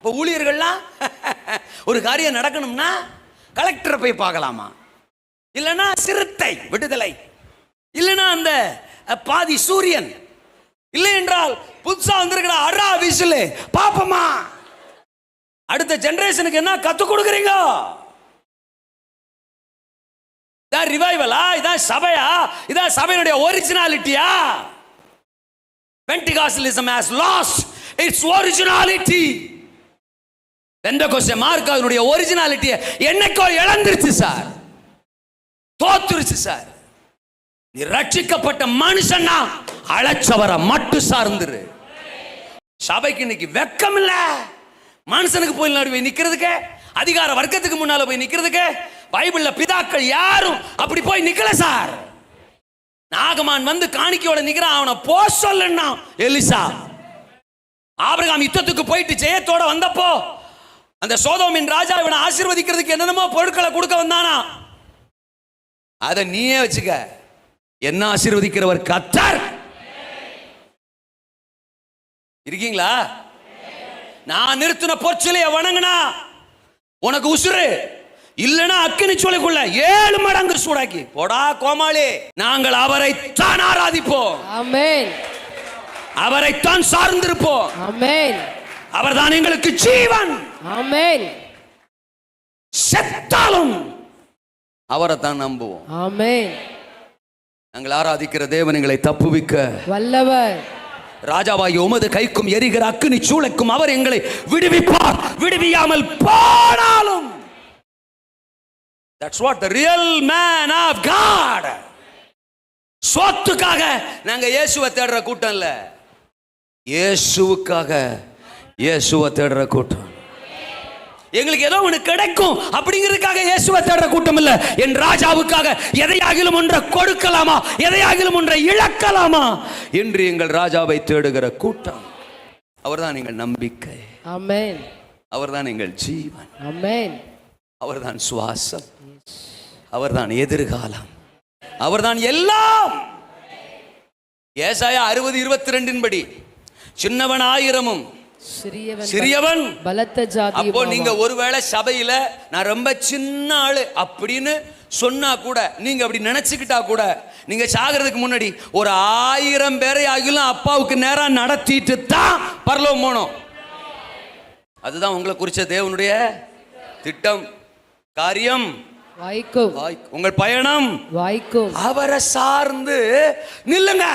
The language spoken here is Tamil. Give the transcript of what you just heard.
இப்போ ஊழியர்கள்லாம் ஒரு காரியம் நடக்கணும்னா கலெக்டரை போய் பார்க்கலாமா, இல்லைன்னா சிறுத்தை விடுதலை, இல்லைன்னா அந்த பாதி சூரியன், இல்லை என்றால் புதுசா வந்திருக்கிற அரா விசில் பாப்பமா. அடுத்த ஜெனரேஷனுக்கு என்ன கத்து கொடுக்குறீங்க? இதான் ரிவைவலா? இதான் சபையா? இதான் சபையினுடைய ஒரிஜினாலிட்டியா? பென்டிகாஸ்டலிசம் has lost its originality. பெந்தெகோஸ்தே மார்க்கத்தினுடைய ஒரிஜினாலிட்டியை என்னைக்கோ இழந்துருச்சு சார், தோத்துருச்சு சார். நீ ரட்சிக்கப்பட்ட மனுஷன்னா அழைச்சவரை மட்டும் சார்ந்துரு. சபைக்கு இன்னைக்கு வெக்கம் இல்ல. மனுஷனுக்கு போய் நடுவே நிக்கிறதுக்கு, அதிகார வர்க்கத்துக்கு முன்னால போய் நிக்கிறதுக்கு பைபிள்ல பிதாக்கள் யாரும் அப்படி போய் நிக்கல சார். நாகமான் வந்து காணிக்கையோட நிக்கிறான், அவனை போ சொல்லன்னா எலிசா. ஆபிரகாம் யுத்தத்துக்கு போயிட்டு ஜெயத்தோட வந்தப்போ அந்த சோதோமின் ராஜா இவனை ஆசீர்வதிக்கிறதுக்கு என்னென்னமோ பொருட்களை கொடுக்க வந்தானா, அதை நீயே வச்சுக்க. என்ன ஆசீர்வதிக்கிறவர் கர்த்தர். இருக்கீங்களா? நான் நிறுத்தின பொற்சிலையை வணங்கினா உனக்கு உசுறு, இல்லனா அக்கினி சூளைக்குள்ள 7 மடங்கு சூடாக்கி போடா கோமாளி. நாங்கள் அவரைத்தான் ஆராதிப்போம், ஆமென். அவரைத்தான் சார்ந்திருப்போம், ஆமென். அவர்தான் எங்களுக்கு ஜீவன், ஆமென். செத்தாலும் அவரை தான் நம்புவோம், ஆமென். நாங்கள் ஆராதிக்கிற தேவன் எங்களை தப்புவிக்க வல்லவர். ராஜாவாகிய உமது கைக்கும் எரிகிற அக்கினி சூளைக்கும் அவர் எங்களை விடுவிப்பார். விடுவியாமல் போனாலும் that's what the real man of God. சொத்துக்காக நாங்க இயேசுவை தேடுற கூட்டம் இல்ல, இயேசுவுக்காக இயேசுவை தேடுற கூட்டம். எங்களுக்கு ஏதோ ஒன்று கிடைக்கும் அப்படிங்கிறதுக்காக இயேசுவை தேடுற கூட்டம் இல்ல. என் ராஜாவுக்காக எதையாகிலும் ஒன்றை கொடுக்கலாமா, எதையாகிலும் ஒன்றை இழக்கலாமா என்று எங்கள் ராஜாவை தேடுகிற கூட்டம். அவர்தான் எங்கள் நம்பிக்கை, ஆமென். அவர்தான் எங்கள் ஜீவன், ஆமென். அவர்தான் சுவாசம், அவர்தான் எதிர்காலம், அவர்தான் எல்லாம். ஏசாயா 60:22 படி சின்னவன் 1000 சிறியவன் பலத்த ஜாதி. அப்போ நீங்க ஒருவேளை சபையில நான் ரொம்ப சின்ன ஆளு அப்படின்னு சொன்னா கூட, நீங்க அப்படி நினைச்சுக்கிட்டா கூட, நீங்க சாகிறதுக்கு முன்னாடி ஒரு 1000 பேரை ஆகிலும் அப்பாவுக்கு நேரா நடத்திட்டு தான் பரலோகம் போனோம். அதுதான் உங்களை குறிச்ச தேவனுடைய திட்டம். காரியம் வாய்க்கும், உங்கள் பயணம் வாய்க்கும். அவரை சார்ந்து நில்லுங்க.